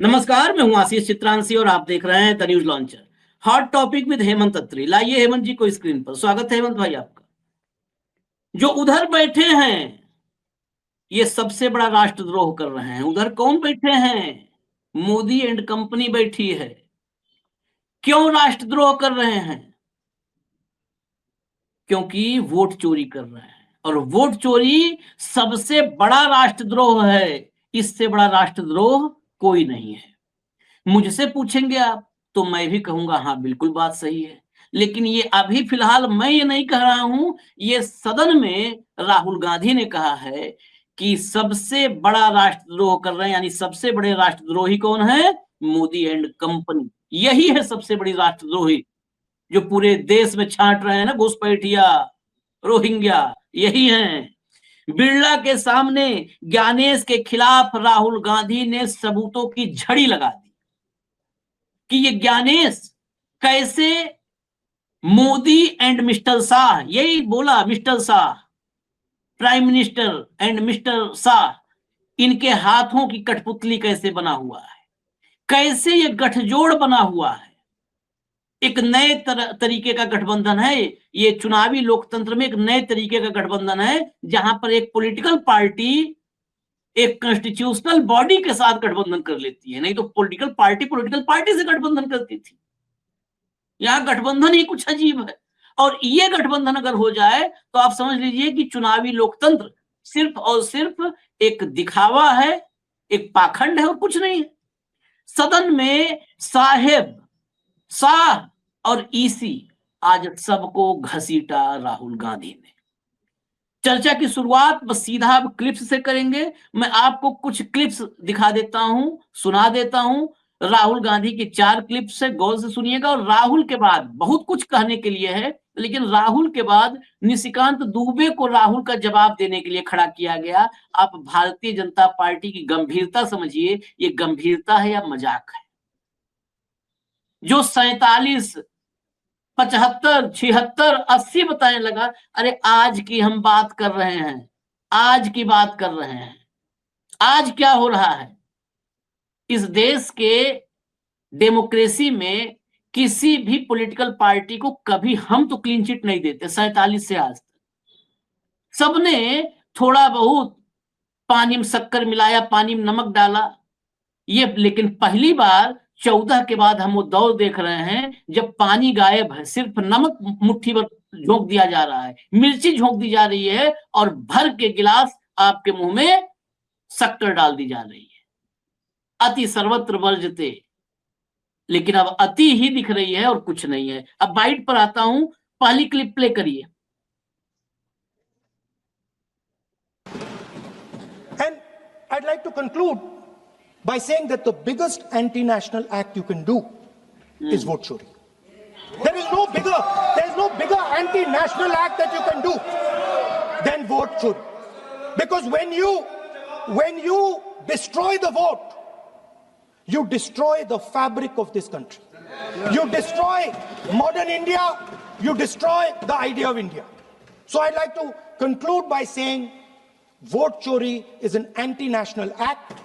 नमस्कार, मैं हूं आशीष चित्रांशी और आप देख रहे हैं the news launcher. Hot topic with Hemant Atri. लाइए हेमंत जी को स्क्रीन पर। स्वागत है हेमंत भाई आपका। जो उधर बैठे हैं ये सबसे बड़ा राष्ट्रद्रोह कर रहे हैं। उधर कौन बैठे हैं? मोदी एंड कंपनी बैठी है। क्यों राष्ट्रद्रोह कर रहे हैं? क्योंकि वोट चोरी कर रहे हैं और वोट चोरी सबसे बड़ा राष्ट्रद्रोह है। इससे बड़ा राष्ट्रद्रोह कोई नहीं है। मुझसे पूछेंगे आप तो मैं भी कहूंगा हाँ बिल्कुल बात सही है। लेकिन ये अभी फिलहाल मैं ये नहीं कह रहा हूं, ये सदन में राहुल गांधी ने कहा है कि सबसे बड़ा राष्ट्रद्रोह कर रहे हैं, यानी सबसे बड़े राष्ट्रद्रोही कौन है? Modi and company. यही है सबसे बड़ी राष्ट्रद्रोही जो पूरे देश में छांट रहे हैं ना, घुसपैठिया, रोहिंग्या, यही हैं। बिरला के सामने ज्ञानेश के खिलाफ राहुल गांधी ने सबूतों की झड़ी लगा दी कि ये ज्ञानेश कैसे मोदी एंड मिस्टर शाह, यही बोला mister Shah, prime minister and mister Shah, इनके हाथों की कठपुतली कैसे बना हुआ है, कैसे ये गठजोड़ बना हुआ है। एक नए तरीके का गठबंधन है ये। चुनावी लोकतंत्र में एक नए तरीके का गठबंधन है जहां पर एक पॉलिटिकल पार्टी एक कॉन्स्टिट्यूशनल बॉडी के साथ गठबंधन कर लेती है। नहीं तो पॉलिटिकल पार्टी से गठबंधन करती थी। यहां गठबंधन ही कुछ अजीब है। और ये गठबंधन अगर हो जाए तो आप समझ लीजिए कि चुनावी लोकतंत्र सिर्फ और सिर्फ एक दिखावा है, एक पाखंड है और कुछ नहीं है। सदन में साहेब, शाह और ईसी आज सबको घसीटा राहुल गांधी ने। चर्चा की शुरुआत बस सीधा अब क्लिप्स से करेंगे। मैं आपको कुछ क्लिप्स दिखा देता हूं, सुना देता हूं। राहुल गांधी की 4 क्लिप्स है, गौर से सुनिएगा। और राहुल के बाद बहुत कुछ कहने के लिए है, लेकिन राहुल के बाद निशिकांत दुबे को राहुल का जवाब देने के लिए खड़ा किया गया। आप भारतीय जनता पार्टी की गंभीरता समझिए, ये गंभीरता है या मजाक है? जो 47, 75, 76, 80 बताने लगा। अरे आज की हम बात कर रहे हैं, आज की बात कर रहे हैं। आज क्या हो रहा है इस देश के डेमोक्रेसी में? किसी भी पॉलिटिकल पार्टी को कभी हम तो क्लीन चिट नहीं देते 47 से आज तक। सबने थोड़ा बहुत पानी में शक्कर मिलाया, पानी में नमक डाला। ये लेकिन पहली बार 14 के बाद हम वो दौर देख रहे हैं जब पानी गायब है, सिर्फ नमक मुट्ठी भर झोंक दिया जा रहा है, मिर्ची झोंक दी जा रही है और भर के गिलास आपके मुंह में शक्कर डाल दी जा रही है। अति सर्वत्र वर्जते, लेकिन अब अति ही दिख रही है और कुछ नहीं है। अब बाइट पर आता हूं, पहली क्लिप प्ले करिए। And I'd like to conclude by saying that the biggest anti-national act you can do is vote chori. There is no bigger anti-national act that you can do than vote chori. Because when you destroy the vote, you destroy the fabric of this country. You destroy modern India, you destroy the idea of India. So I'd like to conclude by saying vote chori is an anti-national act,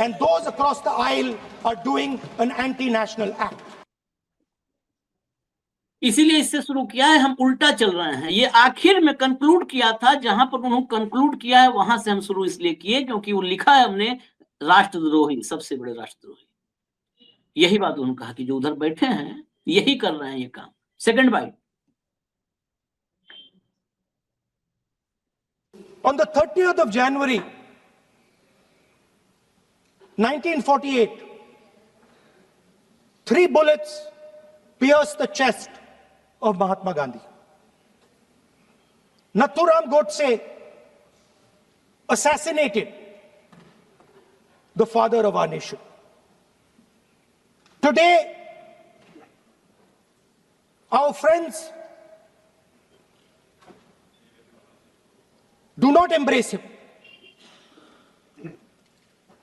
and those across the aisle are doing an anti-national act. इसीलिए इससे शुरू किया है, हम उल्टा चल रहे हैं। ये आखिर में कंक्लूड किया था, जहां पर उन्होंने कंक्लूड किया है वहां से हम शुरू इसलिए किए क्योंकि वो लिखा है हमने राष्ट्रद्रोही, सबसे बड़े राष्ट्रद्रोही। यही बात उन्होंने कहा कि जो उधर बैठे हैं यही कर रहे हैं ये काम। Second bite. On the 30th of January 1948, 3 bullets pierced the chest of Mahatma Gandhi. Nathuram Godse assassinated the father of our nation. Today, our friends do not embrace him.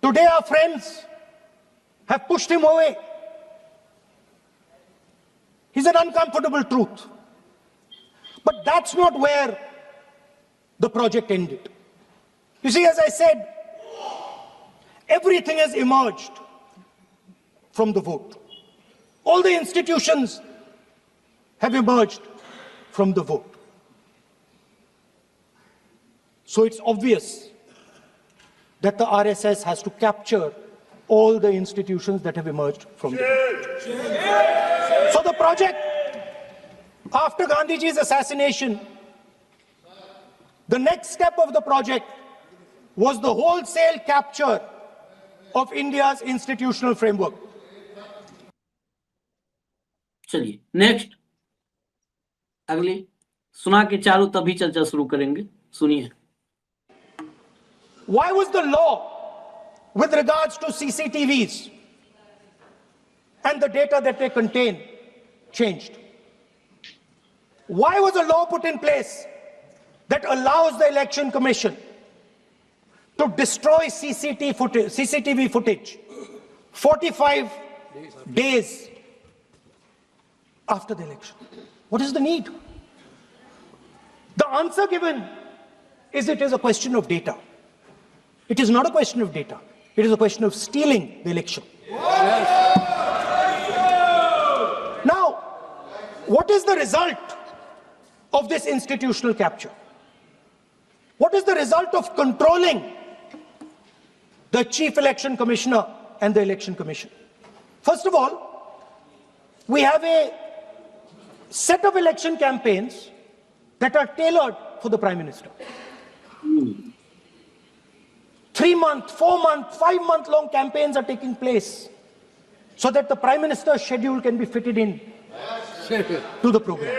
Today, our friends have pushed him away. He's an uncomfortable truth. But that's not where the project ended. You see, as I said, everything has emerged from the vote. All the institutions have emerged from the vote. So it's obvious that the RSS has to capture all the institutions that have emerged from the vote. So the project, after Gandhiji's assassination, the next step of the project was the wholesale capture of India's institutional framework. चलिए next, अगली सुना के चालू तभी चर्चा शुरू करेंगे, सुनिए. Why was the law with regards to CCTVs and the data that they contain changed? Why was a law put in place that allows the Election Commission to destroy CCTV footage 45 days after the election? What is the need? The answer given is it is a question of data. It is not a question of data. It is a question of stealing the election. Now, what is the result of this institutional capture? What is the result of controlling the Chief Election Commissioner and the Election Commission? First of all, we have a set of election campaigns that are tailored for the Prime Minister. 3-month, 4-month, 5-month long campaigns are taking place so that the Prime Minister's schedule can be fitted in to the program.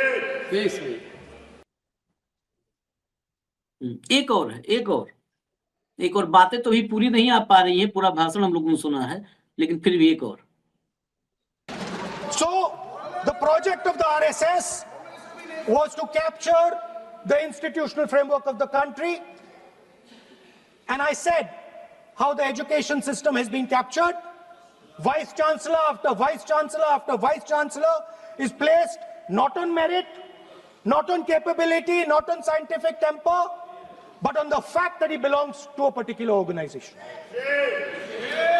एक और बातें तो भी पूरी नहीं आ पा रही है, पूरा भाषण हम लोगों ने सुना है, लेकिन फिर भी एक और. So the project of the RSS was to capture the institutional framework of the country, and I said how the education system has been captured. Vice Chancellor after Vice Chancellor after Vice Chancellor is placed not on merit, not on capability, not on scientific temper, but on the fact that he belongs to a particular organization.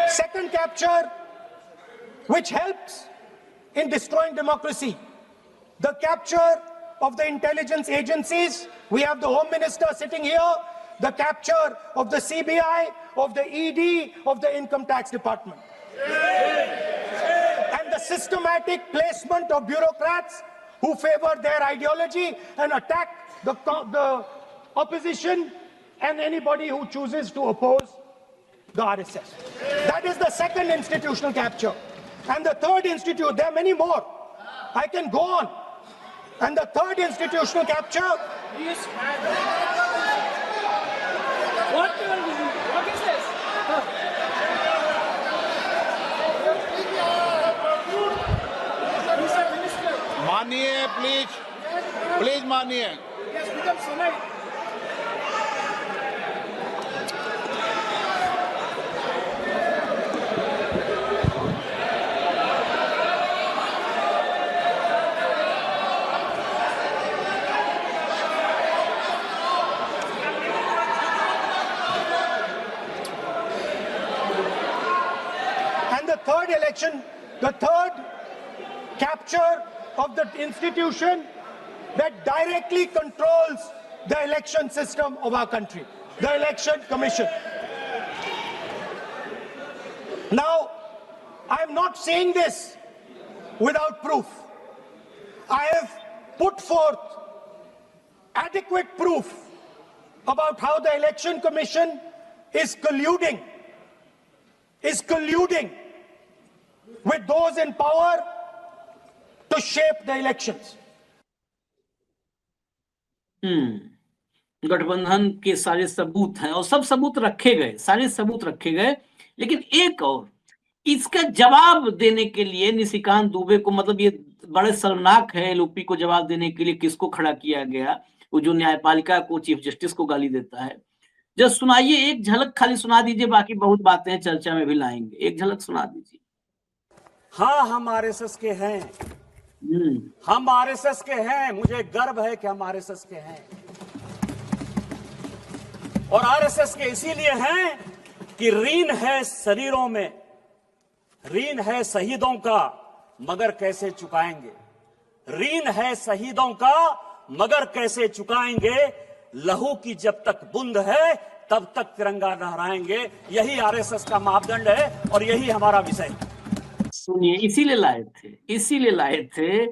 Second capture, which helps in destroying democracy, the capture of the intelligence agencies. We have the Home Minister sitting here, the capture of the CBI, of the ED, of the Income Tax Department. And the systematic placement of bureaucrats who favor their ideology and attack the opposition and anybody who chooses to oppose the RSS. That is the second institutional capture. And the third there are many more. I can go on. And the third institutional capture. What is this? मानिए please मानिए. Yes, become Sonai. The third capture of the institution that directly controls the election system of our country, the Election Commission. Now, I am not saying this without proof. I have put forth adequate proof about how the Election Commission is colluding with those in power to shape the elections. गठबंधन के सारे सबूत हैं और सब सबूत रखे गए, सारे सबूत रखे गए, लेकिन एक और इसका जवाब देने के लिए निशिकांत दुबे को, मतलब ये बड़े शर्मनाक है एलओपी को जवाब देने के लिए किसको खड़ा किया गया, वो जो न्यायपालिका को, चीफ जस्टिस को गाली देता है. जब सुनाइए, एक झलक खाली सुना दीजिए, बाकी बहुत बातें चर्चा में भी लाएंगे. एक झलक सुना दीजिए. हाँ, हम आरएसएस के हैं. हम आरएसएस के हैं. मुझे गर्व है कि हम आरएसएस के हैं. और आरएसएस के इसीलिए हैं कि रीन है शरीरों में, ऋण है शहीदों का मगर कैसे चुकाएंगे, ऋण है शहीदों का मगर कैसे चुकाएंगे, लहू की जब तक बूंद है तब तक तिरंगा लहराएंगे। यही आरएसएस का मापदंड है और यही हमारा विषय है। सुनिए, इसीलिए लाए थे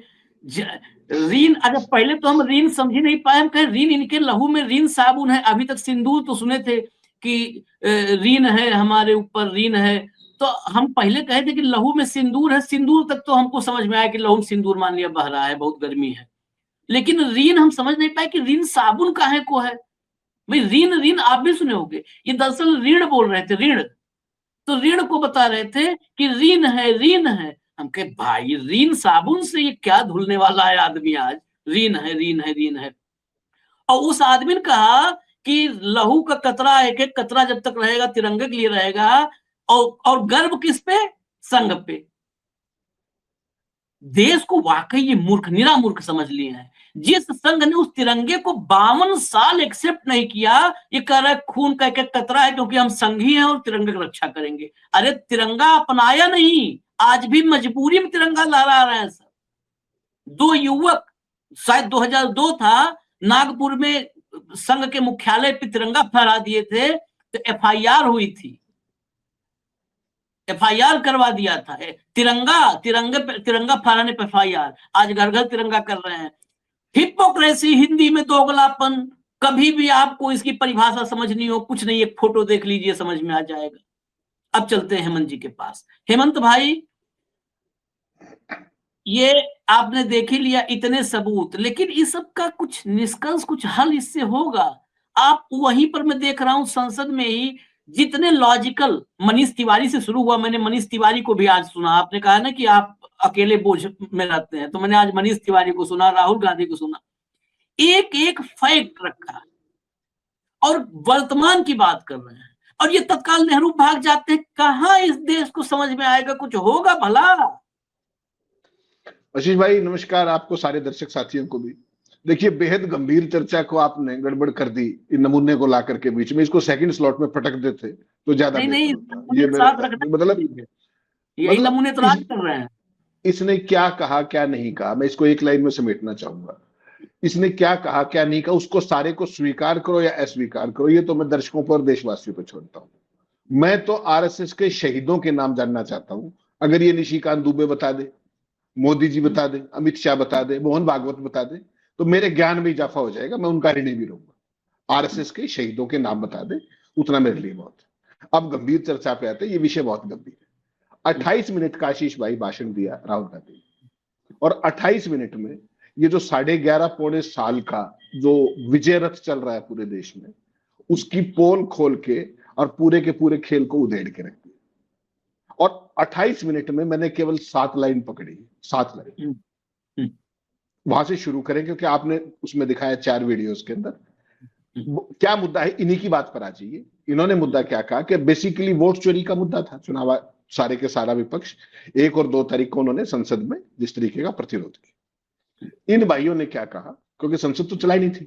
ऋण। अगर पहले तो हम ऋण समझ नहीं पाए, हम कहे ऋण इनके लहू में, ऋण साबुन है। अभी तक सिंदूर तो सुने थे कि ऋण है हमारे ऊपर, ऋण है। तो हम पहले कहे थे कि लहू में सिंदूर है। सिंदूर तक तो हमको समझ में आया कि लहू में सिंदूर मान लिया बह रहा है, बहुत गर्मी है। लेकिन ऋण हम समझ नहीं पाए कि ऋण साबुन काहे को है। भाई ऋण आप भी सुने होंगे, ये दरअसल ऋण बोल रहे थे, ऋण। तो ऋण को बता रहे थे कि ऋण है। हम कहे भाई ऋण साबुन से ये क्या धुलने वाला है आदमी आज, ऋण है। और उस आदमी ने कहा कि लहू का कतरा, एक एक कतरा जब तक रहेगा तिरंगे के लिए रहेगा। और गर्व किस पे? संघ पे। देश को वाकई ये निरा मूर्ख समझ लिए हैं। जिस संघ ने उस तिरंगे को 52 साल एक्सेप्ट नहीं किया, ये कह रहा है खून का एक एक कतरा है क्योंकि हम संघी हैं और तिरंगे की रक्षा करेंगे। अरे तिरंगा अपनाया नहीं, आज भी मजबूरी में तिरंगा लहरा रहे हैं। सब 2 युवक, शायद 2002 था, नागपुर में संघ के मुख्यालय पे तिरंगा फहरा दिए थे, तो एफआईआर हुई थी, एफआईआर करवा दिया था। तिरंगा फहराने पर एफआईआर। आज घर घर तिरंगा कर रहे हैं। हिपोक्रेसी, हिंदी में दोगलापन। कभी भी आपको इसकी परिभाषा समझनी हो, कुछ नहीं, एक फोटो देख लीजिए समझ में आ जाएगा। अब चलते हैं हेमंत जी के पास। हेमंत भाई, ये आपने देख ही लिया इतने सबूत, लेकिन इस सब का कुछ निष्कर्ष, कुछ हल इससे होगा? आप वहीं पर, मैं देख रहा हूं संसद में ही जितने लॉजिकल, मनीष तिवारी से शुरू हुआ, मैंने मनीष तिवारी को भी आज सुना। आपने कहा ना कि आप अकेले बोझ में रहते हैं, तो मैंने आज मनीष तिवारी को सुना, राहुल गांधी को सुना। एक एक फैक्ट रखा और वर्तमान की बात कर रहे हैं, और ये तत्काल नेहरू भाग जाते हैं। कहां इस देश को समझ में आएगा, कुछ होगा भला? आशीष भाई नमस्कार, आपको, सारे दर्शक साथियों को भी। देखिए, बेहद गंभीर चर्चा को आपने गड़बड़ कर दी इन नमूने को ला करके बीच में। इसको सेकंड स्लॉट में पटक देते तो ज्यादा नहीं, ये मतलब यही नमूने तो राज कर रहे हैं। इसने क्या कहा क्या नहीं कहा, मैं इसको एक लाइन में समेटना चाहूंगा। इसने क्या कहा क्या नहीं कहा, उसको सारे को स्वीकार करो या अस्वीकार करो, ये तो मैं दर्शकों पर, देशवासियों पर छोड़ता हूं। मैं तो आरएसएस के शहीदों के नाम जानना चाहता हूं। अगर ये निशिकांत दुबे बता दे, मोदी जी बता दे, अमित शाह बता दे, मोहन भागवत बता दे, तो मेरे ज्ञान में इजाफा हो जाएगा, मैं उनका ऋणी भी रहूंगा। आरएसएस के शहीदों के नाम बता दे, उतना मेरे लिए बहुत है। अब गंभीर चर्चा पे आते हैं, ये विषय बहुत गंभीर है। 28 मिनट का आशीष भाई भाषण दिया राहुल गांधी, और 28 मिनट में ये जो 11.5 पौने साल का जो विजय रथ चल रहा है पूरे देश में, उसकी पोल खोल के और पूरे के पूरे खेल को उधेड़ के रख दिया। और 28 मिनट में मैंने केवल 7 लाइन पकड़ी, 7 लाइन। वहां से शुरू करें क्योंकि आपने उसमें दिखाया 4 वीडियोस के अंदर। क्या मुद्दा है, इन्हीं की बात पर आ जाइए। इन्होंने मुद्दा क्या कहा कि बेसिकली वोट चोरी का मुद्दा था। चुनाव सारे के सारा विपक्ष 1 और 2 तारीख को उन्होंने संसद में जिस तरीके का प्रतिरोध किया। इन भाइयों ने क्या कहा, क्योंकि संसद तो चलाई नहीं थी,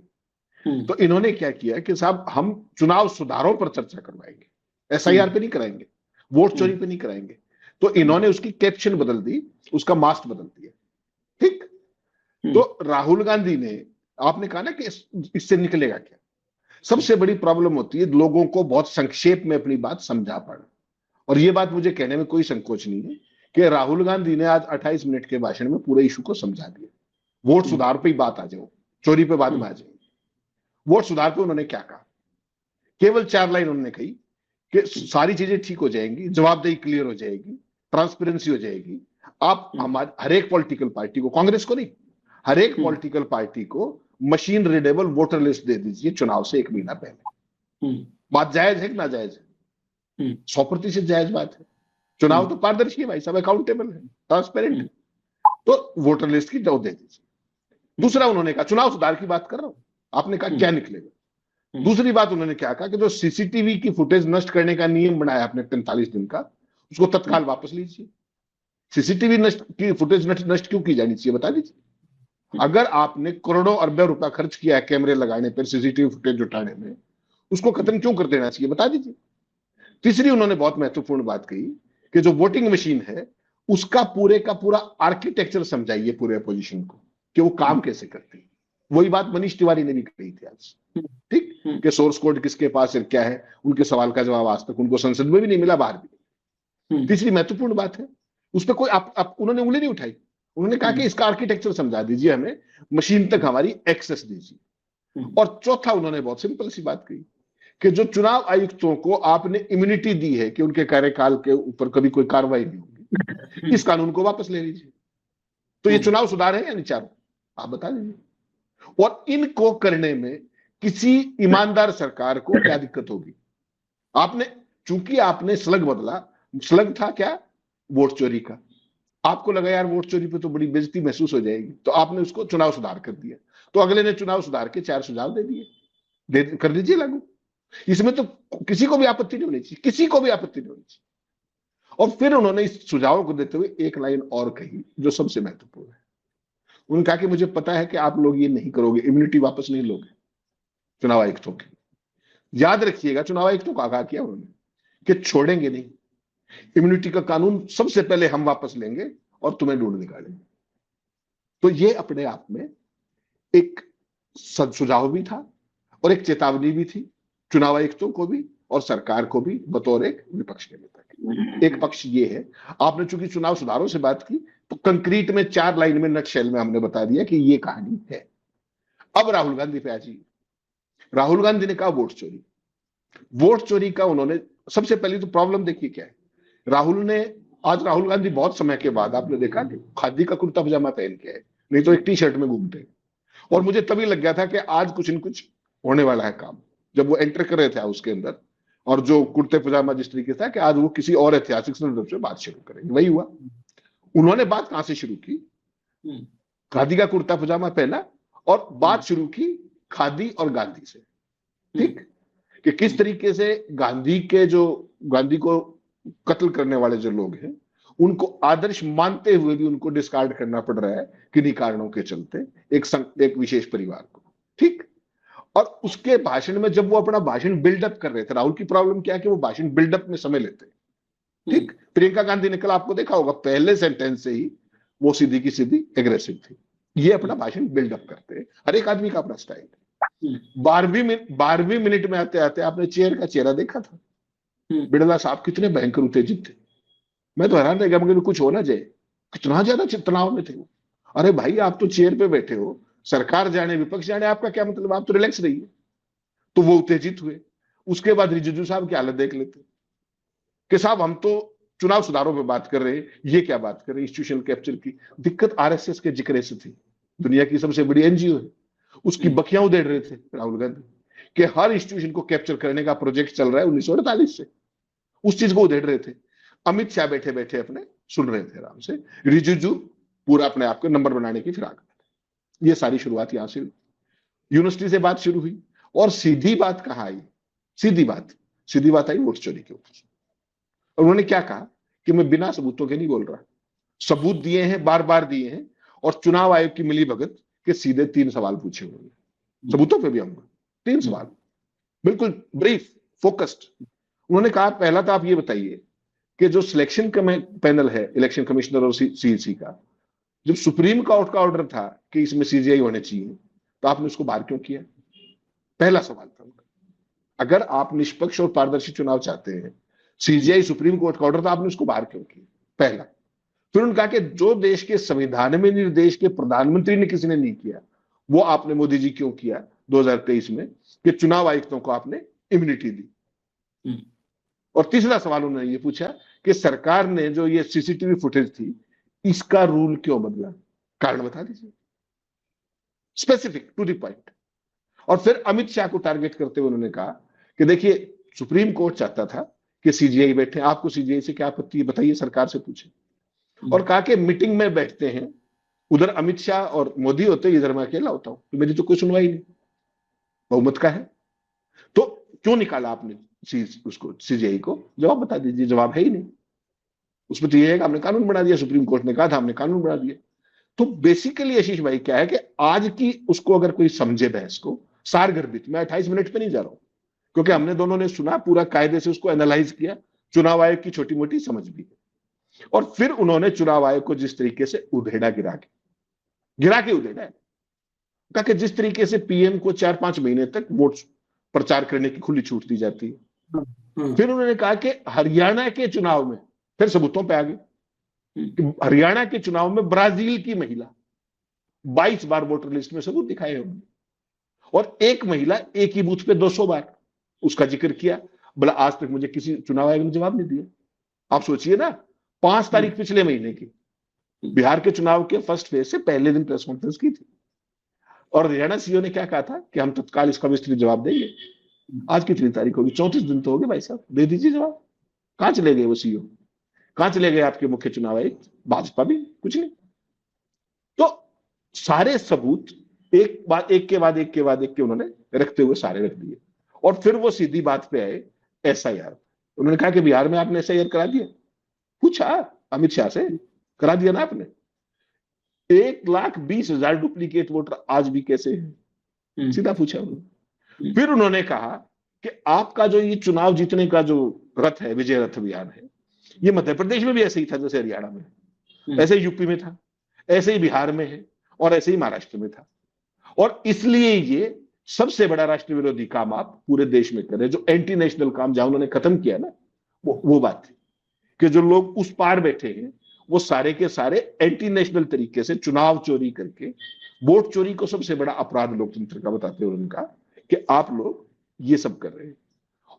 तो इन्होंने क्या किया कि साहब हम चुनाव सुधारों पर चर्चा करवाएंगे, एसआईआर पे नहीं कराएंगे, वोट चोरी पे नहीं कराएंगे। तो इन्होंने उसकी कैप्शन बदल दी, उसका मास्ट बदल दिया। ठीक, तो राहुल गांधी ने, आपने कहा ना कि इससे निकलेगा क्या। सबसे बड़ी प्रॉब्लम होती है लोगों को बहुत संक्षेप में अपनी बात समझा पाना, और ये बात मुझे कहने में कोई संकोच नहीं है कि राहुल गांधी ने आज 28 मिनट के भाषण में पूरे इशू को समझा दिया। वोट सुधार पे ही बात आ जाओ, चोरी पे बाद में आ जाएगी। वोट सुधार पे उन्होंने क्या कहा, केवल 4 लाइन उन्होंने कही कि सारी चीजें ठीक हो जाएंगी, जवाबदेही क्लियर हो जाएगी, ट्रांसपेरेंसी हो जाएगी। आप हमारे हर एक पॉलिटिकल पार्टी को, कांग्रेस को नहीं, हर एक पॉलिटिकल पार्टी को मशीन रीडेबल वोटर लिस्ट दे दीजिए चुनाव से 1 महीना पहले। बात जायज है कि ना जायज है? 100% जायज बात है। चुनाव तो पारदर्शी है भाई साहब, अकाउंटेबल है, ट्रांसपेरेंट है, तो वोटर लिस्ट की दो दे दीजिए। दूसरा उन्होंने कहा, चुनाव सुधार की बात कर रहा हूं, आपने कहा क्या निकलेगा। दूसरी बात उन्होंने क्या कहा कि जो सीसीटीवी की फुटेज नष्ट करने का नियम बनाया आपने 45 दिन का, उसको तत्काल वापस लीजिए। सीसीटीवी की फुटेज नष्ट क्यों की जानी चाहिए, बता दीजिए। अगर आपने करोड़ों अरबों रुपया खर्च किया है कैमरे लगाने पर, सीसीटीवी फुटेज जुटाने में, उसको खत्म क्यों कर देना चाहिए, बता दीजिए। तीसरी उन्होंने बहुत महत्वपूर्ण बात कही कि जो वोटिंग मशीन है उसका पूरे का पूरा आर्किटेक्चर समझाइए पूरे अपोजिशन को कि वो काम कैसे करती है। वही बात मनीष तिवारी ने भी कही थी आज, ठीक, कि सोर्स कोड किसके पास है, क्या है, उनके सवाल का जवाब आज तक उनको संसद में भी नहीं मिला, बाहर भी। तीसरी महत्वपूर्ण बात है, उस पर कोई उन्होंने उंगली नहीं उठाई। उन्होंने कहा कि इसका आर्किटेक्चर समझा दीजिए, हमें मशीन तक हमारी एक्सेस दीजिए। और चौथा उन्होंने बहुत सिंपल सी बात कही कि जो चुनाव आयुक्तों को आपने इम्यूनिटी दी है कि उनके कार्यकाल के ऊपर कभी कोई कार्रवाई नहीं होगी, इस कानून को वापस ले लीजिए। तो ये चुनाव सुधार है या नहीं चारों, आप बता दीजिए। और इनको करने में किसी ईमानदार सरकार को क्या दिक्कत होगी? आपने, चूंकि आपने स्लग बदला, स्लग था क्या, वोट चोरी का। आपको लगा यार वोट चोरी पे तो बड़ी बेइज्जती महसूस हो जाएगी, तो आपने उसको चुनाव सुधार कर दिया। तो अगले ने चुनाव सुधार के 4 सुझाव दे दिए, कर दीजिए लागू। इसमें तो किसी को भी आपत्ति नहीं होनी चाहिए, किसी को भी आपत्ति नहीं होनी चाहिए। और फिर उन्होंने इस सुझाव को देते हुए एक लाइन और कही जो सबसे महत्वपूर्ण है। उन्होंने कहा कि मुझे पता है कि आप लोग ये नहीं करोगे, इम्यूनिटी वापस नहीं लोगे चुनाव आयुक्तों की। याद रखिएगा, चुनाव आयुक्तों को आगाह किया उन्होंने कि छोड़ेंगे नहीं, इम्यूनिटी का कानून सबसे पहले हम वापस लेंगे और तुम्हें ढूंढ निकालेंगे। तो ये अपने आप में एक सुझाव भी था और एक चेतावनी भी थी, चुनाव आयुक्तों को भी और सरकार को भी, बतौर एक विपक्ष के नेता की। एक पक्ष ये है, आपने चूंकि चुनाव सुधारों से बात की तो कंक्रीट में 4 लाइन में, नटशेल में हमने बता दिया कि ये कहानी है। अब राहुल गांधी पे आ जाइए। राहुल गांधी ने कहा वोट चोरी, वोट चोरी का उन्होंने, सबसे पहले तो प्रॉब्लम देखिए क्या है। आज राहुल गांधी बहुत समय के बाद, आपने देखा कि खादी का कुर्ता पजामा पहन के आए, नहीं तो एक टी शर्ट में घूमते हैं। और मुझे तभी लग गया था कि आज कुछ न कुछ होने वाला है काम, जब वो एंटर कर रहे थे उसके अंदर, और जो कुर्ते पजामा जिस तरीके था कि आज वो किसी और ऐतिहासिक संदर्भ से बात शुरू करेंगे। वही हुआ। उन्होंने बात कहां से शुरू की? खादी का कुर्ता पजामा पहना और बात शुरू की खादी और गांधी से, ठीक, कि किस तरीके से गांधी को कत्ल करने वाले जो लोग हैं उनको आदर्श मानते हुए भी उनको डिस्कार्ड करना पड़ रहा है किन्हीं कारणों के चलते, एक विशेष परिवार को, ठीक। और उसके भाषण में जब वो अपना भाषण बिल्डअप कर रहे थे, राहुल की प्रॉब्लम क्या है कि वो भाषण बिल्डअप में समय लेते, ठीक। प्रियंका गांधी ने कल आपको देखा होगा, पहले सेंटेंस से ही वो सीधी की सीधी एग्रेसिव थी। ये अपना भाषण बिल्डअप करते हैं, हर एक आदमी का अपना स्टाइल है। 12वीं मिनट में आते आते आपने चेयर का चेहरा देखा था, बिड़ला साहब कितने भयंकर उत्तेजित थे। मैं तो हैरान रह गया, मगर कुछ हो ना जाए, कितना ज्यादा तनाव में थे वो। अरे भाई, आप तो चेयर पे बैठे हो, सरकार जाने विपक्ष जाने, आपका क्या मतलब, आप तो रिलैक्स रहिए। तो वो उत्तेजित हुए। उसके बाद रिजिजू साहब की हालत देख लेते कि साहब हम तो चुनाव सुधारों पे बात कर रहे हैं, ये क्या बात कर रहे हैं इंस्टीट्यूशनल कैप्चर की। दिक्कत आरएसएस के जिक्र से थी, दुनिया की सबसे बड़ी एनजीओ है, उसकी बखियां उधेड़ रहे थे राहुल गांधी कि हर इंस्टीट्यूशन को कैप्चर करने का प्रोजेक्ट चल रहा है 1948 से, उस चीज को उधेड़ रहे थे। अमित शाह बैठे बैठे अपने सुन रहे थे आराम से, रिजिजू पूरा अपने आप को नंबर बनाने की फिराक में। ये सारी शुरुआत यहां से हुई, यूनिवर्सिटी से बात शुरू हुई। और सीधी बात कहां आई? सीधी बात आई वोट चोरी के ऊपर। और उन्होंने क्या कहा कि मैं बिना सबूतों के नहीं बोल रहा, सबूत दिए हैं, बार बार दिए हैं, और चुनाव आयोग की मिली भगत के सीधे 3 सवाल पूछे उन्होंने। सबूतों पे भी आऊंगा, 3 सवाल बिल्कुल ब्रीफ, फोकस्ड। उन्होंने कहा पहला तो आप ये बताइए कि जो सिलेक्शन पैनल है इलेक्शन कमिश्नर और सीईसी का, जब सुप्रीम कोर्ट का ऑर्डर था कि इसमें सीजीआई होने चाहिए, तो आपने उसको बाहर क्यों किया? पहला सवाल था उनका। अगर आप निष्पक्ष और पारदर्शी चुनाव चाहते हैं, सीजीआई सुप्रीम कोर्ट का ऑर्डर था, आपने उसको बाहर क्यों किया? पहला। फिर उन्होंने कहा कि जो देश के संविधान में निर्देश के प्रधानमंत्री ने किसी ने नहीं किया, वो आपने मोदी जी क्यों किया 2023 में, कि चुनाव आयुक्तों को आपने इम्यूनिटी दी। और तीसरा सवाल उन्होंने ये पूछा कि सरकार ने जो ये सीसीटीवी फुटेज थी, इसका रूल क्यों बदला, कारण बता दीजिए, स्पेसिफिक टू द पॉइंट। और फिर अमित शाह को टारगेट करते हुए उन्होंने कहा कि देखिए सुप्रीम कोर्ट चाहता था कि सीजीआई बैठे, आपको सीजीआई से क्या आपत्ति है, बताइए, सरकार से पूछे। और कहा कि मीटिंग में बैठते हैं, उधर अमित शाह और मोदी होते, इधर मैं अकेला होता हूं, तो मेरी तो कोई सुनवाई नहीं, बहुमत का है, तो क्यों निकाला आपने उसको सीजीआई को? जवाब बता दीजिए, जवाब है ही नहीं। उसमें तो ये है कि हमने कानून बना दिया, सुप्रीम कोर्ट ने कहा था, हमने कानून बना दिया। तो बेसिकली आशीष भाई क्या है कि आज की उसको अगर कोई समझे बहस को सारगर्भित, मैं 28 मिनट पे नहीं जा रहा हूं, क्योंकि हमने दोनों ने सुना, पूरा कायदे से उसको एनालाइज किया, चुनाव आयोग की छोटी मोटी समझ भी है। और फिर उन्होंने चुनाव आयोग को जिस तरीके से उधेड़ा, गिरा के उधेड़ा है, कहा कि जिस तरीके से पीएम को 4-5 महीने तक वोट प्रचार करने की खुली छूट दी जाती है। फिर उन्होंने कहा कि हरियाणा के चुनाव में, फिर सबूतों पे आ गए कि हरियाणा के चुनाव में ब्राजील की महिला 22 बार वोटर लिस्ट में, सबूत दिखाए उन्होंने, और एक महिला एक ही बूथ पे 200 बार, उसका जिक्र किया। बोला आज तक मुझे किसी चुनाव आयोग ने जवाब नहीं दिया। आप सोचिए ना, 5 तारीख पिछले महीने की बिहार के चुनाव के फर्स्ट फेज से पहले दिन प्रेस कॉन्फ्रेंस की थी, और हरियाणा सीओ ने क्या कहा था कि हम तत्काल इसका विस्तृत जवाब देंगे। आज कितनी तारीख होगी? 34 दिन तो हो गए भाई साहब, दे दीजिए जवाब। कहां चले गए वो सीओ? कहां चले गए आपके मुख्य चुनाव आयुक्त? भाजपा भी कुछ नहीं। तो सारे सबूत एक के बाद एक उन्होंने रखते हुए सारे रख दिए, और फिर वो सीधी बात पे आए, एसआईआर। उन्होंने कहा कि बिहार में आपने एसआईआर करा दिया? पूछा अमित शाह से, करा दिया ना आपने? 1,20,000 डुप्लीकेट वोटर आज भी कैसे हैं? सीधा पूछा उन्होंने। फिर उन्होंने कहा कि आपका जो ये चुनाव जीतने का जो रथ है, विजय रथ अभियान है, ये मध्य प्रदेश में भी ऐसे ही था जैसे हरियाणा में, ऐसे ही यूपी में था, ऐसे ही बिहार में है, और ऐसे ही महाराष्ट्र में था। और इसलिए ये सबसे बड़ा राष्ट्र विरोधी काम आप पूरे देश में कर रहे हैं। जो एंटी नेशनल काम जहां उन्होंने खत्म किया ना, वो बात थी कि जो लोग उस पार बैठे हैं वो सारे के सारे एंटी नेशनल तरीके से चुनाव चोरी करके, वोट चोरी को सबसे बड़ा अपराध लोकतंत्र का बताते हुए उन्होंने कहा कि आप लोग ये सब कर रहे हैं,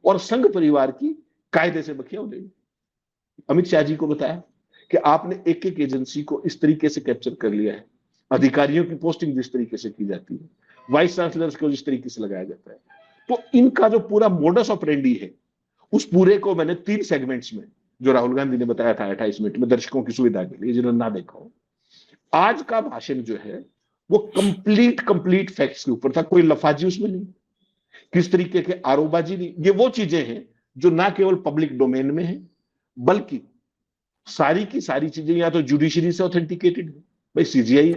और संघ परिवार की कायदे से बखिया हो गई। अमित शाह जी को बताया कि आपने एक एक एजेंसी को इस तरीके से कैप्चर कर लिया है, अधिकारियों की पोस्टिंग जिस तरीके से की जाती है, वाइस चांसलर्स को जिस तरीके से लगाया जाता है, तो इनका जो पूरा मोडस ऑपरेंडी है, उस पूरे को मैंने 3 सेगमेंट्स में, जो राहुल गांधी ने बताया था 28 मिनट में दर्शकों की सुविधा के लिए जिन्होंने ना देखा हो, आज का भाषण जो है वो कंप्लीट फैक्ट्स के ऊपर था। कोई लफाजी उसमें नहीं, किस तरीके के आरोपबाजी नहीं। ये वो चीजें हैं जो ना केवल पब्लिक डोमेन में है, बल्कि सारी की सारी चीजें या तो जुडिशरी से ऑथेंटिकेटेड है। भाई सीजीआई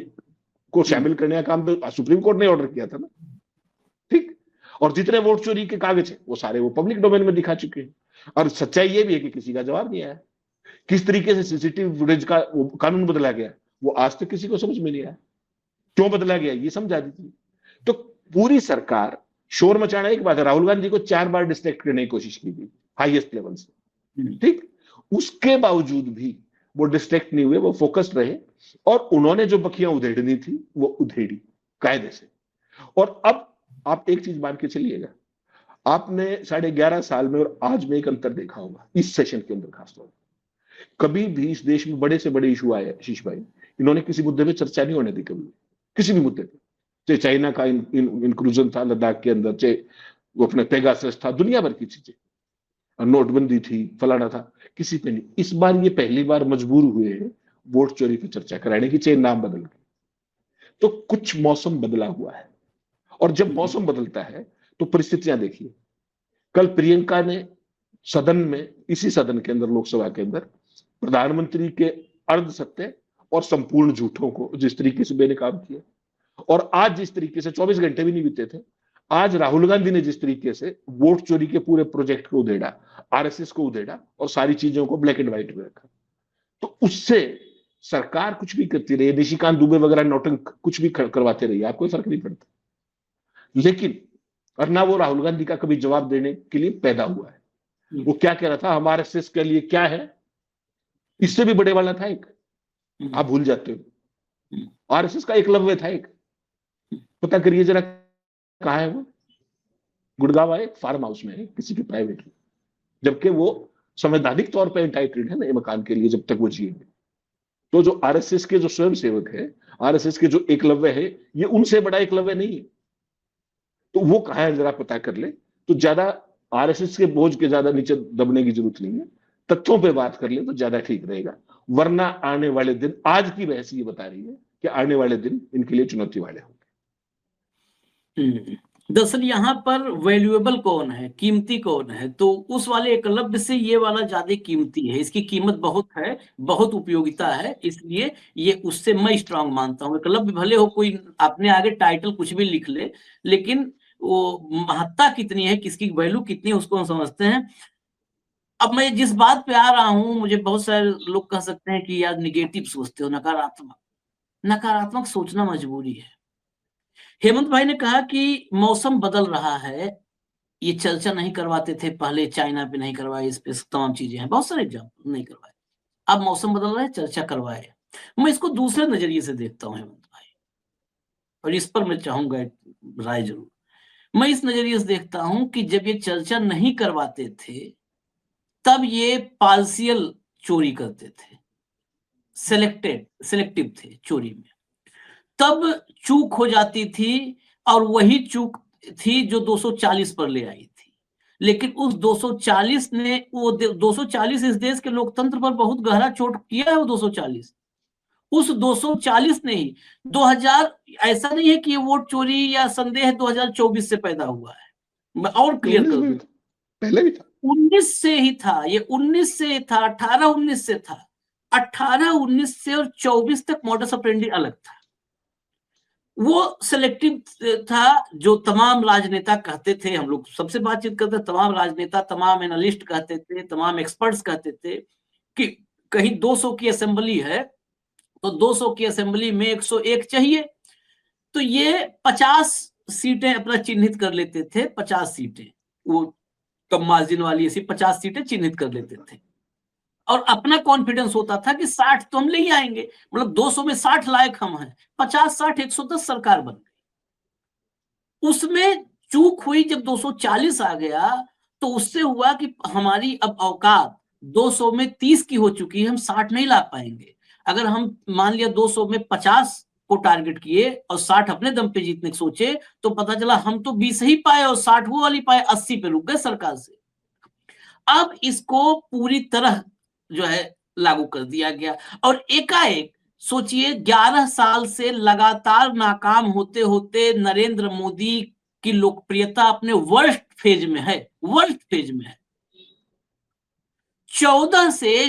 को शामिल करने का काम तो सुप्रीम कोर्ट ने ऑर्डर किया था ना, ठीक। और जितने वोट चोरी के कागज है वो सारे वो पब्लिक डोमेन में दिखा चुके हैं। और सच्चाई ये भी है कि किसी का जवाब नहीं आया। किस तरीके से सीसीटीवी फुटेज का कानून बदला गया वो आज तक किसी को समझ में नहीं आया। क्यों बदला गया ये समझा दीजिए। तो पूरी सरकार शोर मचाना एक बात है, राहुल गांधी को 4 बार डिस्ट्रैक्ट करने की कोशिश की गई हाईएस्ट लेवल से, ठीक। उसके बावजूद भी वो डिस्ट्रैक्ट नहीं हुए, वो फोकस्ड रहे, और उन्होंने जो बखियां उधेड़नी थी वो उधेड़ी कायदे से। और अब आप एक चीज मान के चलिएगा, आपने 11.5 साल में और आज में एक अंतर देखा होगा इस सेशन के अंदर खासतौर पर। कभी भी इस देश में बड़े से बड़े इशू आए आशीष भाई, इन्होंने किसी मुद्दे पे चर्चा नहीं होने दी कभी, किसी भी मुद्दे पे। चाहे चाइना का इंक्लूजन था लद्दाख के अंदर, चाहे वो अपने पेगासस था, दुनिया भर की चीजें, नोटबंदी थी, फलाना था, किसी पे नहीं। इस बार ये पहली बार मजबूर हुए हैं वोट चोरी पे चर्चा कराने की, चाहे नाम बदल के। तो कुछ मौसम बदला हुआ है, और जब मौसम बदलता है तो परिस्थितियां देखिए। कल प्रियंका ने सदन में, इसी सदन के अंदर, लोकसभा के अंदर, प्रधानमंत्री के अर्ध सत्य और संपूर्ण झूठों को जिस तरीके से बेनकाब किया, और आज जिस तरीके से 24 घंटे भी नहीं बीते थे, आज राहुल गांधी ने जिस तरीके से वोट चोरी के पूरे प्रोजेक्ट को उधेड़ा, आरएसएस को उधेड़ा, और सारी चीजों को ब्लैक एंड व्हाइट में रखा, तो उससे सरकार कुछ भी करती रही, निशिकांत दुबे वगैरह नौटंक कुछ भी करवाते रही, आपको फर्क नहीं पड़ता। लेकिन और ना वो राहुल गांधी का कभी जवाब देने के लिए पैदा हुआ है। वो क्या कह रहा था, हमारे आरएसएस के लिए क्या है, इससे भी बड़े वाला था एक, आप भूल जाते हो। आरएसएस का एकलव्य था एक, पता करिए जरा कहां है वो। गुड़गांव है, फार्म हाउस में है, किसी के प्राइवेट में, जबकि वो संवैधानिक तौर पर एंटाइटल्ड है ना मकान के लिए जब तक वो जिएंगे। तो जो आरएसएस के जो स्वयं सेवक है, आरएसएस के जो एकलव्य है, ये उनसे बड़ा एकलव्य नहीं है। तो वो कहां है जरा पता कर ले। तो ज्यादा आरएसएस के बोझ के ज्यादा नीचे दबने की जरूरत नहीं है, तथ्यों पे बात कर ले तो ज्यादा ठीक रहेगा। वरना आने वाले दिन, आज की बहस ये बता रही है कि आने वाले दिन इनके लिए चुनौती वाले होंगे। दरअसल यहाँ पर वैल्यूएबल कौन है, कीमती कौन है, तो उस वाले एकलव्य से ये वाला ज्यादा कीमती है। इसकी कीमत बहुत है, बहुत उपयोगिता है, इसलिए ये उससे मैं स्ट्रांग मानता हूँ। एकलव्य भले हो कोई अपने आगे टाइटल कुछ भी लिख ले, लेकिन वो महत्ता कितनी है, किसकी वैल्यू कितनी है, उसको हम समझते हैं। अब मैं जिस बात पे आ रहा हूं, मुझे बहुत सारे लोग कह सकते हैं कि यार निगेटिव सोचते हो, नकारात्मक सोचना मजबूरी है। हेमंत भाई ने कहा कि मौसम बदल रहा है, ये चर्चा नहीं करवाते थे पहले, चाइना पे नहीं करवाए, इस पे तमाम चीजें हैं, बहुत सारे एग्जाम्पल नहीं करवाए, अब मौसम बदल रहा है, चर्चा करवाए। मैं इसको दूसरे नजरिए से देखता हूं हेमंत भाई, और इस पर मैं चाहूंगा राय जरूर। मैं इस नजरिए से देखता हूं कि जब ये चर्चा नहीं करवाते थे तब ये पार्शियल चोरी करते थे, सिलेक्टिव थे चोरी में, तब चूक हो जाती थी, और वही चूक थी जो 240 पर ले आई थी। लेकिन उस 240 ने, वो 240 इस देश के लोकतंत्र पर बहुत गहरा चोट किया है। वो 240, उस 240 ने ही 2000, ऐसा नहीं है कि ये वोट चोरी या संदेह 2024 से पैदा हुआ है, मैं और क्लियर कर दूं, पहले भी था, 19 से ही था, ये 19 से था, 18-19 से था, 18-19 से और 24 तक मॉडस ऑपरेंडी अलग था। वो सिलेक्टिव था, जो तमाम राजनेता कहते थे, हम लोग सबसे बातचीत करते, तमाम राजनेता, तमाम एनालिस्ट कहते थे, तमाम एक्सपर्ट्स कहते थे कि कहीं 200 की असेंबली है तो 200 की असेंबली में 101 चाहिए, तो ये 50 सीटें अपना चिन्हित कर लेते थे, 50 सीटें, वो कम मार्जिन वाली ऐसी 50 सीटें चिन्हित कर लेते थे, और अपना कॉन्फिडेंस होता था कि 60 तो हम ले ही आएंगे, मतलब 200 में 60 लायक हम हैं, 50-60 110 सरकार बन गई। उसमें चूक हुई जब 240 आ गया, तो उससे हुआ कि हमारी अब औकात 200 में 30 की हो चुकी है, हम 60 नहीं ला पाएंगे। अगर हम मान लिया 200 में 50 को टारगेट किए और 60 अपने दम पे जीतने की सोचे, तो पता चला हम तो 20 ही पाए और 60 वो वाली पाए, 80 पे रुक गए सरकार से। अब इसको पूरी तरह जो है लागू कर दिया गया, और एकाएक सोचिए 11 साल से लगातार नाकाम होते होते नरेंद्र मोदी की लोकप्रियता अपने वर्स्ट फेज में है, वर्स्ट फेज में है। 14 से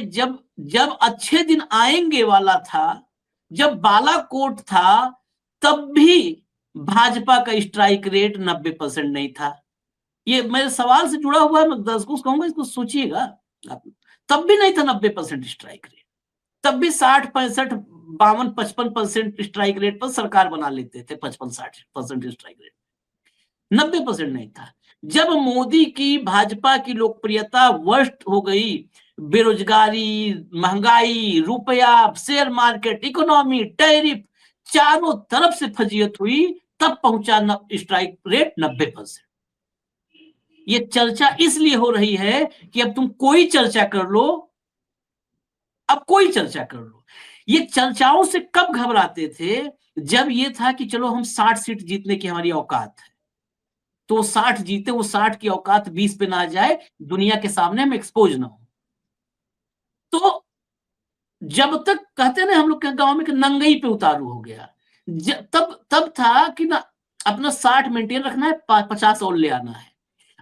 जब अच्छे दिन आएंगे वाला था, जब बालाकोट था, तब भी भाजपा का स्ट्राइक रेट 90% नहीं था। ये मेरे सवाल से जुड़ा हुआ है, मैं दर्शकों को कहूंगा इसको सोचिएगा आप, तब भी नहीं था 90% स्ट्राइक रेट, तब भी 60, 65, 52, 55% स्ट्राइक रेट पर सरकार बना लेते थे, 55-60% स्ट्राइक रेट, 90% नहीं था। जब मोदी की, भाजपा की लोकप्रियता वर्स्ट हो गई, बेरोजगारी, महंगाई, रुपया, शेयर मार्केट, इकोनॉमी, टैरिफ, चारों तरफ से फजीयत हुई, तब पहुंचा स्ट्राइक रेट 90%। ये चर्चा इसलिए हो रही है कि अब तुम कोई चर्चा कर लो, अब कोई चर्चा कर लो। ये चर्चाओं से कब घबराते थे? जब ये था कि चलो हम 60 सीट जीतने की हमारी औकात है, तो 60 जीते, वो 60 की औकात 20 पे ना जाए, दुनिया के सामने हम एक्सपोज ना हो। तो जब तक कहते ना हम लोग के गांव में कि नंगई पे उतारू हो गया, तब था कि ना अपना 60 मेंटेन रखना है, 50 और ले आना है।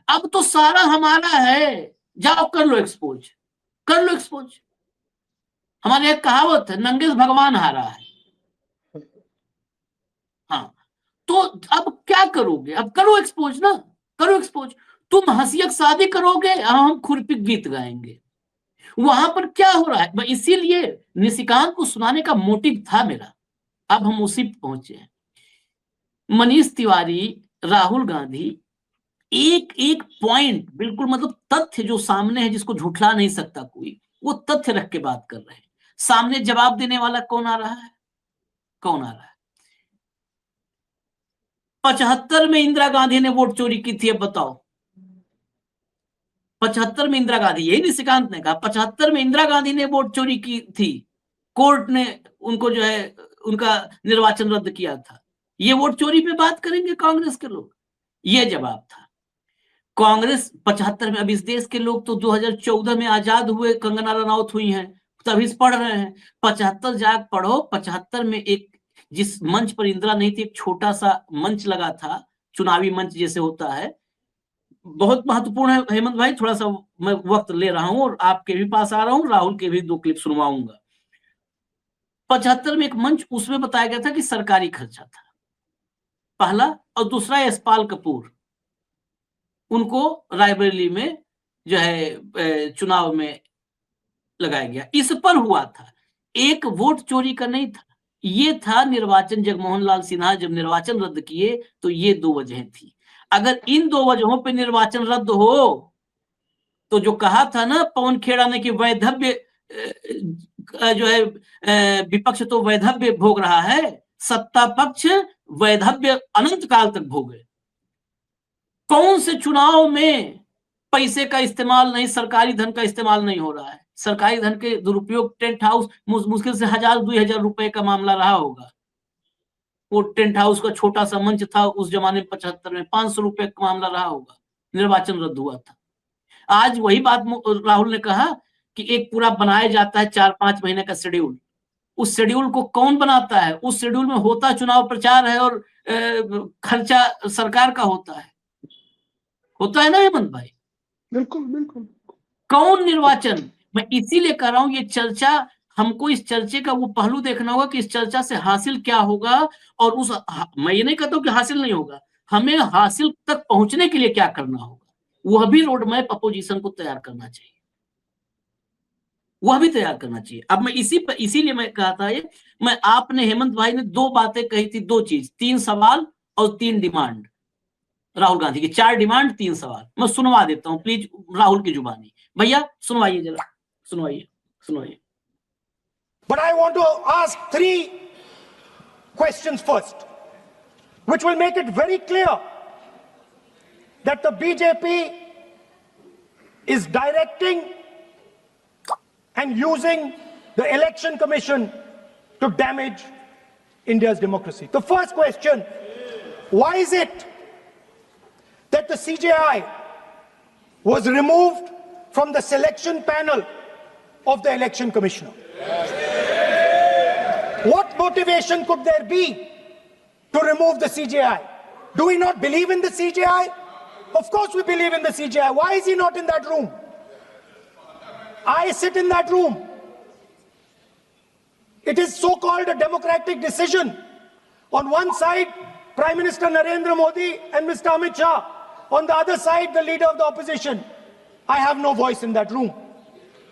अब तो सारा हमारा है, जाओ कर लो एक्सपोज, कर लो एक्सपोज। हमारे एक कहावत है, नंगे से भगवान हारा है। हाँ, तो अब क्या करोगे? अब करो एक्सपोज ना, करो एक्सपोज। तुम हंसियक शादी करोगे, हम खुरपी गीत गाएंगे। वहां पर क्या हो रहा है, इसीलिए निशिकांत को सुनाने का मोटिव था मेरा। अब हम उसी पे पहुंचे हैं। मनीष तिवारी, राहुल गांधी, एक एक पॉइंट, बिल्कुल मतलब तथ्य जो सामने है, जिसको झुठला नहीं सकता कोई, वो तथ्य रख के बात कर रहे हैं। सामने जवाब देने वाला कौन आ रहा है? कौन आ रहा है? 75 में इंदिरा गांधी ने वोट चोरी की थी, अब बताओ। 75 में इंदिरा गांधी, यही निशिकांत ने कहा, 75 में इंदिरा गांधी ने वोट चोरी की थी, कोर्ट ने उनको जो है उनका निर्वाचन रद्द किया था। ये वोट चोरी पे बात करेंगे कांग्रेस के लोग? ये जवाब था। कांग्रेस 75 में, अब इस देश के लोग तो 2014 में आजाद हुए, कंगना रनौत हुई हैं, तभी पढ़ रहे हैं। 75 जाग पढ़ो। 75 में एक, जिस मंच पर इंदिरा नहीं थी, एक छोटा सा मंच लगा था, चुनावी मंच जैसे होता है, बहुत महत्वपूर्ण है हेमंत भाई, थोड़ा सा मैं वक्त ले रहा हूं और आपके भी पास आ रहा हूं, राहुल के भी 2 क्लिप सुनवाऊंगा। 75 में एक मंच, उसमें बताया गया था कि सरकारी खर्चा था, पहला, और दूसरा यशपाल कपूर, उनको रायबरेली में जो है चुनाव में लगाया गया, इस पर हुआ था। एक वोट चोरी का नहीं था, ये था निर्वाचन। जगमोहन लाल सिन्हा जब निर्वाचन रद्द किए तो ये दो वजह थी। अगर इन दो वजहों पे निर्वाचन रद्द हो तो जो कहा था ना पवन खेड़ा ने कि वैधव्य जो है विपक्ष तो वैधव्य भोग रहा है, सत्ता पक्ष वैधव्य अनंत काल तक भोगे। कौन से चुनाव में पैसे का इस्तेमाल नहीं, सरकारी धन का इस्तेमाल नहीं हो रहा है? सरकारी धन के दुरुपयोग, टेंट हाउस मुश्किल से 1000-2000 रुपए का मामला रहा होगा। वो टेंट हाउस का छोटा सा मंच था उस जमाने में, 75 में 500 रुपए का मामला रहा होगा, निर्वाचन रद्द हुआ था। आज वही बात राहुल ने कहा कि एक पूरा बनाया जाता है 4-5 महीने का शेड्यूल। उस शेड्यूल को कौन बनाता है? उस शेड्यूल में होता चुनाव प्रचार है और खर्चा सरकार का होता है ना हेमंत भाई? बिल्कुल बिल्कुल। कौन निर्वाचन? मैं इसीलिए कह रहा हूं ये चर्चा, हमको इस चर्चे का वो पहलू देखना होगा कि इस चर्चा से हासिल क्या होगा, और उस मैं ये नहीं कहता हूं कि हासिल नहीं होगा, हमें हासिल तक पहुंचने के लिए क्या करना होगा, वह भी रोड मैप अपोजिशन को तैयार करना चाहिए, वह भी तैयार करना चाहिए। अब मैं इसीलिए मैं कहा था ये, मैं आपने हेमंत भाई ने दो बातें कही थी, दो चीज, 3 सवाल और 3 डिमांड राहुल गांधी की। 4 डिमांड 3 सवाल मैं सुनवा देता हूं प्लीज राहुल की जुबानी। भैया सुनवाइए जरा, सुनवाइए। But I want to ask 3 questions first, which will make it very clear that the BJP is directing and using the Election Commission to damage India's democracy. The first question, why is it that the CJI was removed from the selection panel of the Election Commissioner? What motivation could there be to remove the CJI? Do we not believe in the CJI? Of course we believe in the CJI. Why is he not in that room? I sit in that room. It is so-called a democratic decision. On one side, Prime Minister Narendra Modi and Mr. Amit Shah. On the other side, the leader of the opposition. I have no voice in that room.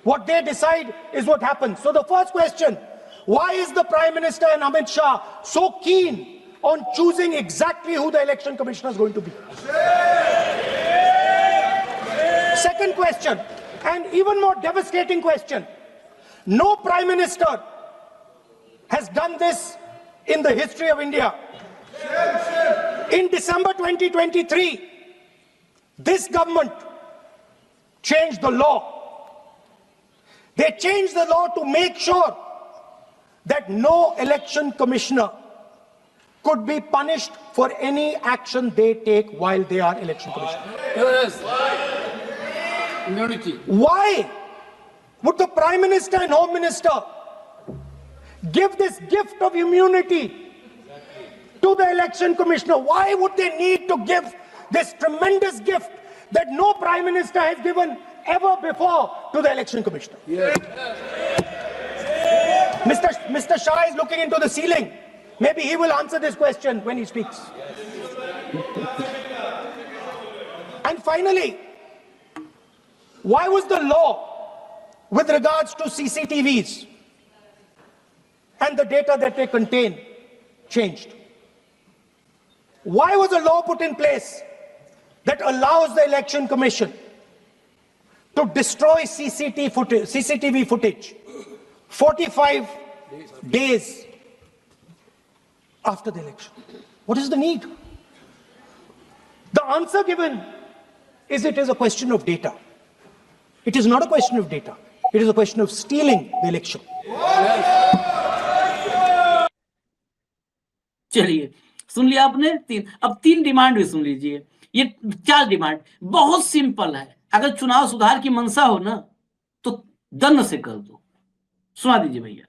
What they decide is what happens. So the first question, why is the Prime Minister and Amit Shah so keen on choosing exactly who the Election Commissioner is going to be? Second question, and even more devastating question, no Prime Minister has done this in the history of India. In December 2023, this government changed the law. They changed the law to make sure that no election commissioner could be punished for any action they take while they are election commissioner. Yes. Immunity. Why would the Prime Minister and Home Minister give this gift of immunity to the election commissioner? Why would they need to give this tremendous gift that no Prime Minister has given ever before to the election commissioner? Yes. Mr. Shah is looking into the ceiling. Maybe he will answer this question when he speaks. And finally, why was the law with regards to CCTVs and the data that they contain changed? Why was a law put in place that allows the Election Commission to destroy CCTV footage 45 days after the election? What is the need? The answer given is it is a question of data. It is not a question of data. It is a question of stealing the election. चलिए, सुन लिया आपने 3। अब 3 demand भी सुन लीजिए। ये 4 demand बहुत simple है। अगर चुनाव सुधार की मंशा हो ना तो दंड से कर दो। सुना दीजिए भैया।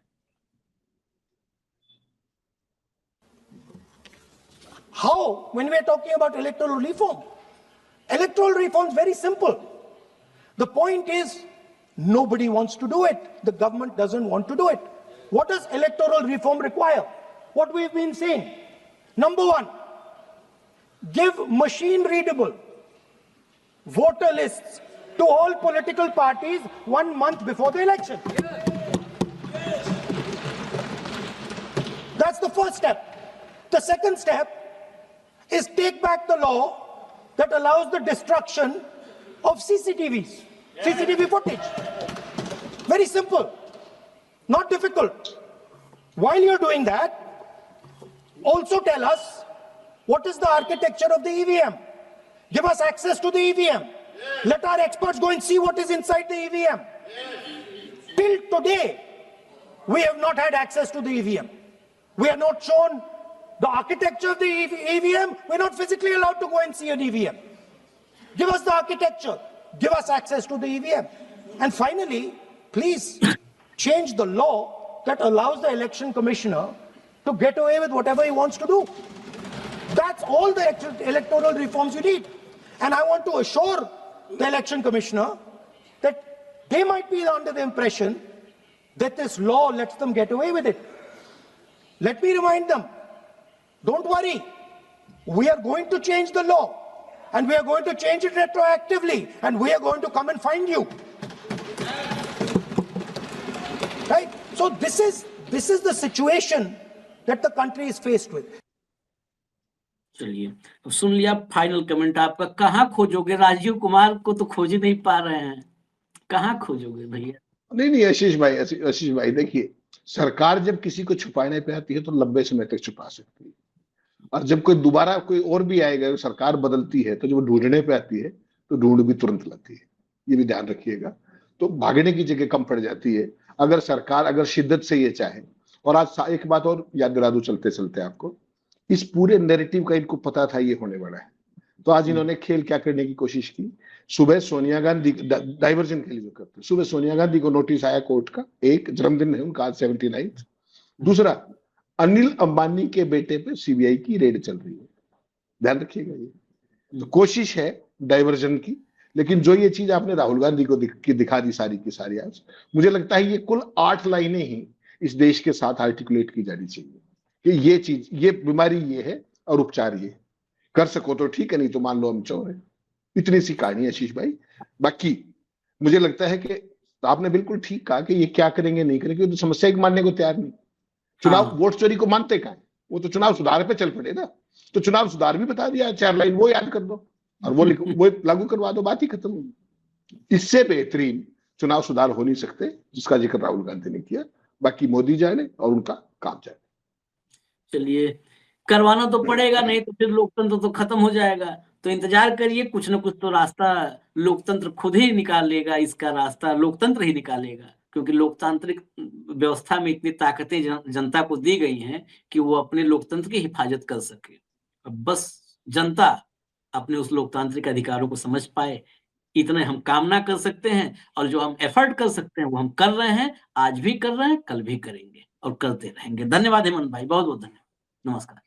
How? When we are talking about electoral reform. Electoral reform is very simple. The point is, nobody wants to do it. The government doesn't want to do it. What does electoral reform require? What we've been saying. Number 1, give machine-readable voter lists to all political parties 1 month before the election. That's the first step. The second step is take back the law that allows the destruction of CCTVs, CCTV footage. Very simple, not difficult. While you're doing that, also tell us what is the architecture of the EVM. Give us access to the EVM. Let our experts go and see what is inside the EVM. Till today, we have not had access to the EVM. We are not shown the architecture of the EVM. We're not physically allowed to go and see an EVM. Give us the architecture. Give us access to the EVM. And finally, please change the law that allows the election commissioner to get away with whatever he wants to do. That's all the electoral reforms you need. And I want to assure the election commissioner that they might be under the impression that this law lets them get away with it. Let me remind them, don't worry, we are going to change the law and we are going to change it retroactively and we are going to come and find you. Right? So this is the situation that the country is faced with. चलिए, तो सुन लिया final comment आपका। कहाँ खोजोगे? राजीव कुमार को तो खोज ही नहीं पा रहे हैं, कहाँ खोजोगे भैया? नहीं आशीष भाई देखिए, सरकार जब किसी को छुपाने पे आती है तो लंबे समय तक छुपा सकती है, और जब कोई और भी आएगा, सरकार बदलती है तो जब ढूंढने पे आती है तो ढूंढ भी तुरंत लाती है, ये भी ध्यान रखिएगा। तो भागने की जगह कम पड़ जाती है अगर सरकार शिद्दत से ये चाहे। और आज एक बात और याद दिला दूं चलते चलते आपको, इस पूरे नैरेटिव का इनको पता था ये होने वाला है, तो आज इन्होंने खेल क्या करने की कोशिश की। सुबह सोनिया गांधी डाइवर्जन के लिए जो करते, सुबह सोनिया गांधी को नोटिस आया कोर्ट का, एक जन्मदिन है उनका आज 79। दूसरा, अनिल अंबानी के बेटे पे सीबीआई की रेड चल रही है, ध्यान रखिएगा। ये तो कोशिश है डाइवर्जन की, लेकिन जो ये चीज आपने राहुल गांधी को दिखा दी सारी की सारी, आज मुझे लगता है ये कुल 8 लाइनें ही इस देश के साथ आर्टिकुलेट की जानी चाहिए कि ये चीज, ये बीमारी ये है और उपचार ये कर सको तो ठीक है, नहीं तो मान लो हम चोर है। इतनी सी कहानी है आशीष भाई। बाकी मुझे लगता है कि आपने बिल्कुल ठीक कहा कि ये क्या करेंगे नहीं करेंगे, तो समस्या को मानने को तैयार नहीं। चुनाव वोट चोरी को मानते कहाँ, वो तो चुनाव सुधार पे चल पड़े ना, तो चुनाव सुधार भी बता दिया, 4 लाइन वो याद कर दो और वो लागू करवा दो, बात ही खत्म होगी। इससे बेहतरीन चुनाव सुधार हो नहीं सकते जिसका जिक्र राहुल गांधी ने किया। बाकी मोदी जाने और उनका काम जाने। चलिए, करवाना तो पड़ेगा, नहीं तो फिर लोकतंत्र तो खत्म हो जाएगा। तो इंतजार करिए, कुछ न कुछ तो रास्ता लोकतंत्र खुद ही निकाल लेगा, इसका रास्ता लोकतंत्र ही निकालेगा, क्योंकि लोकतांत्रिक व्यवस्था में इतनी ताकतें जनता को दी गई हैं कि वो अपने लोकतंत्र की हिफाजत कर सके। अब बस जनता अपने उस लोकतांत्रिक अधिकारों को समझ पाए, इतने हम कामना कर सकते हैं। और जो हम एफर्ट कर सकते हैं वो हम कर रहे हैं, आज भी कर रहे हैं, कल भी करेंगे और करते रहेंगे। धन्यवाद हेमंत भाई, बहुत बहुत धन्यवाद। नमस्कार।